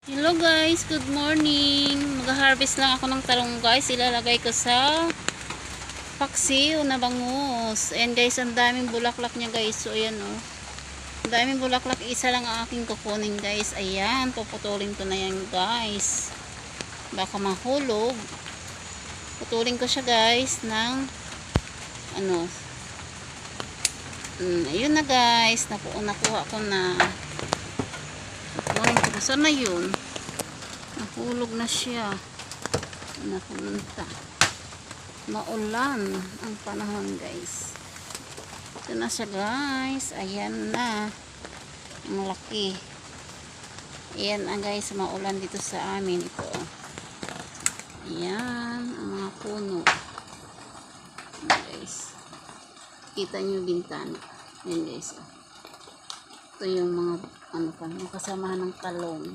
Hello guys, good morning. Mag-harvest lang ako ng talong guys. Ilalagay ko sa paksiw na bangus. And guys, ang daming bulaklak niya guys. So ayan oh. Ang daming bulaklak. Isa lang ang aking kukunin guys. Ayan, puputulin ko na yan guys. Baka mahulog. Putulin ko siya guys ng ano. Ayun na guys. Nakuha ko na. Saan na yun? Nahulog na siya. Napunta. Maulan ang panahon guys. Ito na siya guys. Ayan na. Ang laki. Ayan guys. Maulan dito sa amin. Ito. Ayan. Ang mga puno. Ayan guys. Kita nyo yung bintana. Ayan guys. Ito yung mga kasamahan ng talong.